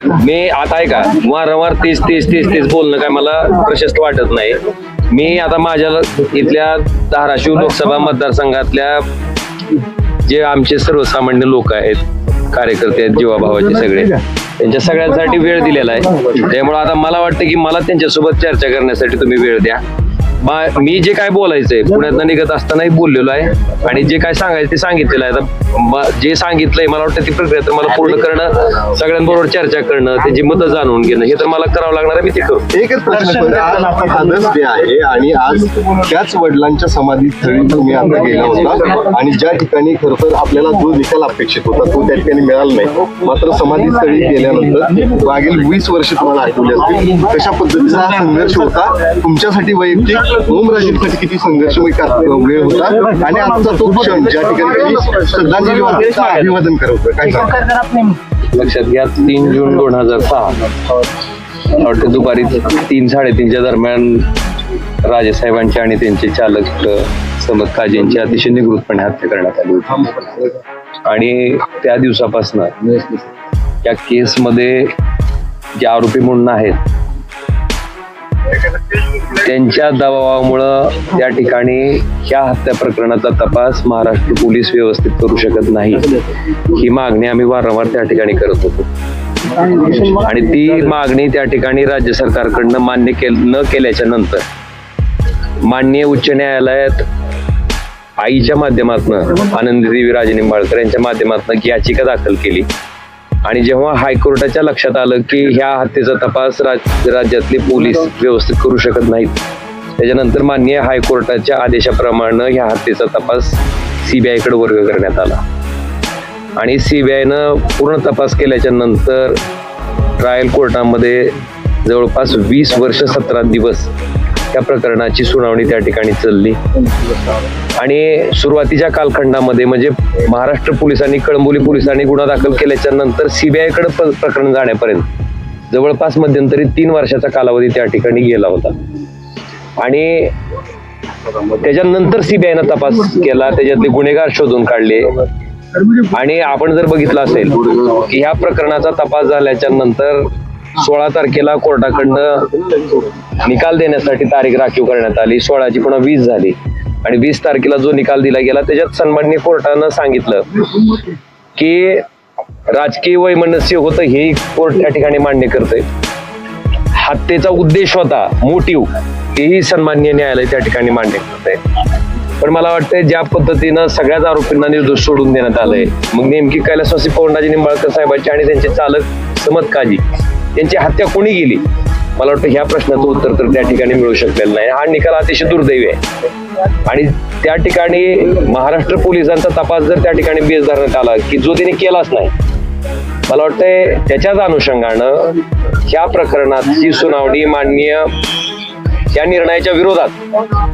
मी आता आहे का वारंवार तेच बोलणं काय मला प्रशस्त वाटत नाही. मी आता माझ्या इथल्या धाराशिव लोकसभा मतदारसंघातल्या जे आमचे सर्वसामान्य लोक आहेत, कार्यकर्ते आहेत, जीवाभावाचे सगळे, त्यांच्या सगळ्यांसाठी वेळ दिलेला आहे. त्यामुळे आता मला वाटतं की मला त्यांच्यासोबत चर्चा करण्यासाठी तुम्ही वेळ द्या. मी जे काय बोलायचंय पुण्यात निघत असतानाही बोललेलो आहे आणि जे काय सांगायचं ते सांगितलेलं आहे. आता जे सांगितलंय मला वाटतं ती प्रक्रिया तर मला पूर्ण करणं, सगळ्यांबरोबर चर्चा करणं, त्यांची मतं जाणून घेणं हे तर मला करावं लागणार आहे. मी ते करू. एकच प्रश्न, आज फादर्स डे आहे आणि आज त्याच वडिलांच्या समाधीस्थळी तुम्ही आता गेला होता आणि ज्या ठिकाणी खरं तर आपल्याला जो निकाल अपेक्षित होता तो त्या ठिकाणी मिळाला नाही. मात्र समाधीस्थळी गेल्यानंतर मागील 20 वर्ष तुम्हाला आठवले असतील कशा पद्धतीचा हा संघर्ष होता. तुमच्यासाठी वैयक्तिक, ओमराजेंसाठी किती संघर्षमय वेळ होता आणि आजचा तो क्षण ज्या ठिकाणी श्रद्धांजली वाहण्याचं अभिवादन करत काय लक्षात घ्या. 3 जून 2006 वाटतं दुपारी 3-3:30च्या दरम्यान राजेसाहेबांची आणि त्यांचे चालक समद काजींची अतिशय निगृतपणे हत्या करण्यात आली होती. आणि त्या दिवसापासून या केसमध्ये जे आरोपी म्हणून आहेत त्यांच्या दबावामुळं त्या ठिकाणी ह्या हत्या प्रकरणाचा तपास महाराष्ट्र पोलीस व्यवस्थित करू शकत नाही, ही मागणी आम्ही वारंवार त्या ठिकाणी करत होतो. आणि ती मागणी त्या ठिकाणी राज्य सरकारकडनं मान्य न केल्याच्या नंतर माननीय उच्च न्यायालयात आईच्या माध्यमातून आनंदीदेवी राजे निंबाळकर यांच्या माध्यमातून याचिका दाखल केली. आणि जेव्हा हायकोर्टाच्या लक्षात आलं की ह्या हत्येचा तपास राज्यातले पोलीस व्यवस्थित करू शकत नाहीत, त्याच्यानंतर माननीय हायकोर्टाच्या आदेशाप्रमाणे ह्या हत्येचा तपास CBI कडे वर्ग करण्यात आला. आणि CBIनं पूर्ण तपास केल्याच्या नंतर ट्रायल कोर्टामध्ये जवळपास 20 वर्ष 17 दिवस त्या प्रकरणाची सुनावणी त्या ठिकाणी चालली. आणि सुरुवातीच्या कालखंडामध्ये म्हणजे महाराष्ट्र पोलिसांनी, कळंबोली पोलिसांनी गुन्हा दाखल केल्याच्या नंतर CBI कडे प्रकरण जाण्यापर्यंत जवळपास मध्यंतरी 3 वर्षाचा कालावधी त्या ठिकाणी गेला होता. आणि त्याच्यानंतर CBIनं तपास केला, त्याच्यातले गुन्हेगार शोधून काढले. आणि आपण जर बघितलं असेल की ह्या प्रकरणाचा तपास झाल्याच्या नंतर 16 तारखेला कोर्टाकडनं निकाल देण्यासाठी तारीख राखीव करण्यात आली. 16ची पुन्हा 20 झाली आणि 20 तारखेला जो निकाल दिला गेला त्याच्यात सन्माननीय कोर्टानं सांगितलं की राजकीय वैमनस्य होतं हे कोर्ट त्या ठिकाणी मान्य करतंय. हत्येचा उद्देश होता, मोटिव्ह, हेही सन्माननीय न्यायालय त्या ठिकाणी मान्य करतंय. पण मला वाटतंय ज्या पद्धतीनं सगळ्याच आरोपींना निर्दोष सोडून देण्यात आलंय, मग नेमकी कैलासवासी पवनराजे निंबाळकर साहेबांची आणि त्यांचे चालक समद काजी यांची हत्या कोणी केली, मला वाटतं ह्या प्रश्नाचं उत्तर तर त्या ठिकाणी मिळू शकलेलं नाही. हा निकाल अतिशय दुर्दैवी आहे. आणि त्या ठिकाणी महाराष्ट्र पोलिसांचा तपास जर त्या ठिकाणी बेस धरण्यात आला की जो त्यांनी केलाच नाही, मला वाटतंय त्याच्याच अनुषंगानं ह्या प्रकरणाची सुनावणी माननीय या निर्णयाच्या विरोधात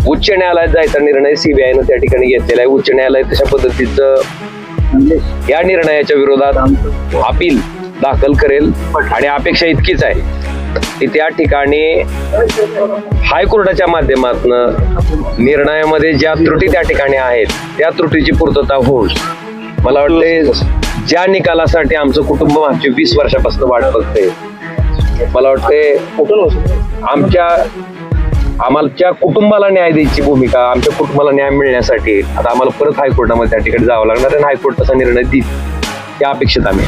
उच्च न्यायालयात जायचा निर्णय CBIनं त्या ठिकाणी घेतलेला आहे. उच्च न्यायालय तशा पद्धतीचं या निर्णयाच्या विरोधात अपील दाखल करेल आणि अपेक्षा इतकीच आहे की त्या ठिकाणी हायकोर्टाच्या माध्यमातून निर्णयामध्ये ज्या त्रुटी त्या ठिकाणी आहेत त्या त्रुटीची पूर्तता होऊन मला वाटते ज्या निकालासाठी आमचं कुटुंब मागच्या 20 वर्षापासून वाट बघतंय, मला वाटते आमच्या कुटुंबाला न्याय द्यायची भूमिका, आमच्या कुटुंबाला न्याय मिळण्यासाठी आता आम्हाला परत हायकोर्टामध्ये त्या ठिकाणी जावं लागणार आणि हायकोर्ट तसा निर्णय देईल त्या अपेक्षित आम्ही.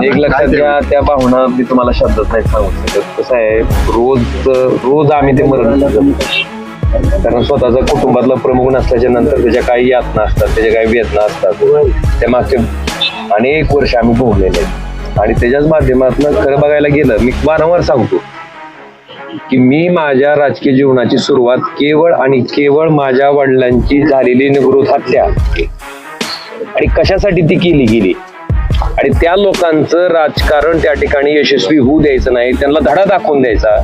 एक लक्षात घ्या, त्या भावना मी तुम्हाला शब्दात नाही सांगू शकत. कसं आहे, रोज आम्ही ते मरण कारण स्वतःचा कुटुंबातला प्रमुख नसल्याच्या नंतर त्याच्या काही यातना असतात, त्याच्या काही वेदना असतात, त्या मागचे अनेक वर्ष आम्ही भोगलेले आहेत. आणि त्याच्याच माध्यमातून खरं बघायला गेलं, मी वारंवार सांगतो की मी माझ्या राजकीय जीवनाची सुरुवात केवळ आणि केवळ माझ्या वडिलांची झालेली निगृत हत्या आणि कशासाठी ती केली गेली आणि त्या लोकांचं राजकारण त्या ठिकाणी यशस्वी होऊ द्यायचं नाही, त्यांना धडा दाखवून द्यायचा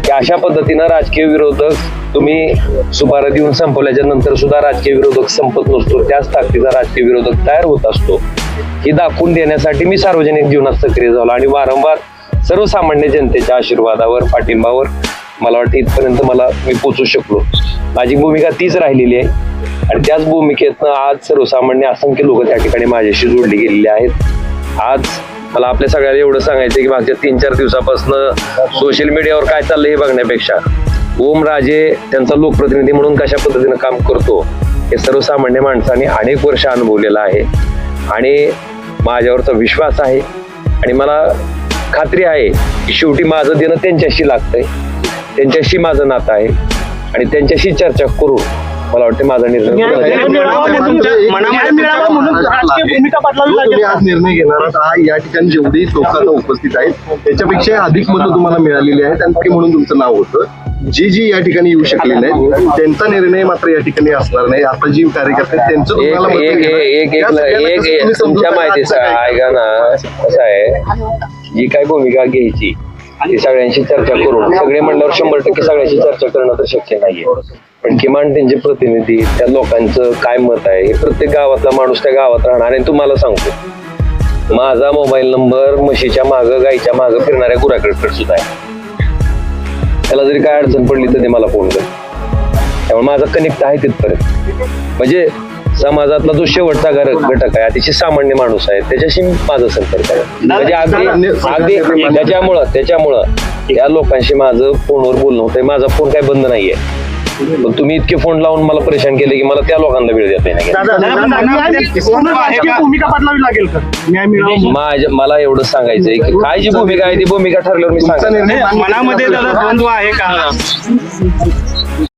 की अशा पद्धतीनं राजकीय विरोधक तुम्ही सुपारा देऊन संपवल्याच्या नंतर सुद्धा राजकीय विरोधक संपत नसतो, त्याच ताकदीचा राजकीय विरोधक तयार होत असतो, हे दाखवून देण्यासाठी मी सार्वजनिक जीवनात सक्रिय झालो. आणि वारंवार सर्वसामान्य जनतेच्या आशीर्वादावर, पाठिंबावर मला वाटतं इथपर्यंत मी पोहोचू शकलो. माझी भूमिका तीच राहिलेली आहे आणि त्याच भूमिकेतनं आज सर्वसामान्य असंख्य लोक त्या ठिकाणी माझ्याशी जोडली गेलेली आहेत. आज मला आपल्या सगळ्याला एवढं सांगायचं की मागच्या 3-4 दिवसापासून सोशल मीडियावर काय चाललंय हे बघण्यापेक्षा ओम राजे त्यांचा लोकप्रतिनिधी म्हणून कशा पद्धतीनं काम करतो हे सर्वसामान्य माणसाने अनेक वर्ष अनुभवलेलं आहे आणि माझ्यावरचा विश्वास आहे आणि मला खात्री आहे की शेवटी माझं देणं त्यांच्याशी लागतंय, त्यांच्याशी माझं नातं आहे आणि त्यांच्याशी चर्चा करून मला वाटतं माझा निर्णय तुम्ही आज निर्णय घेणार आहात. या ठिकाणी जेवढी लोक आता उपस्थित आहेत त्याच्यापेक्षा अधिक मतं तुम्हाला मिळालेली आहेत आणि म्हणून तुमचं नाव होतं. जी या ठिकाणी येऊ शकले नाहीत त्यांचा निर्णय मात्र या ठिकाणी असणार नाही. आता जी कार्यकर्ते आहेत, त्यांचं तुम्हाला मतं मिळणार. तुमच्या माहितीचं ऐका ना, कसं आहे जी काय भूमिका घ्यायची ती सगळ्यांशी चर्चा करून सगळे म्हणल्यावर 100% सगळ्यांशी चर्चा करणं तर शक्य नाहीये, पण किमान त्यांचे प्रतिनिधी त्या लोकांचं काय मत आहे हे प्रत्येक गावातला माणूस त्या गावात राहणार. आणि तुम्हाला सांगतो माझा मोबाईल नंबर म्हशीच्या मागं गाईच्या मागं फिरणाऱ्या गुराकडे सुद्धा आहे. त्याला जरी काय अडचण पडली तर ते मला फोन कर. त्यामुळे माझा कनेक्ट आहे तिथपर्यंत. म्हणजे समाजातला जो शेवटचा घटक आहे अतिशय सामान्य माणूस आहे त्याच्याशी माझा संपर्क आहे. म्हणजे अगदी त्याच्यामुळं या लोकांशी माझं फोनवर बोलणं होतंय. माझा फोन काय बंद नाहीये, पण तुम्ही इतके फोन लावून मला परेशान केले की मला त्या लोकांना वेळ देता नाही. मला एवढं सांगायचंय की काय जी भूमिका आहे ती भूमिका ठरल्यावर मी सांगतो. मनामध्ये दादा द्वंद्व आहे का?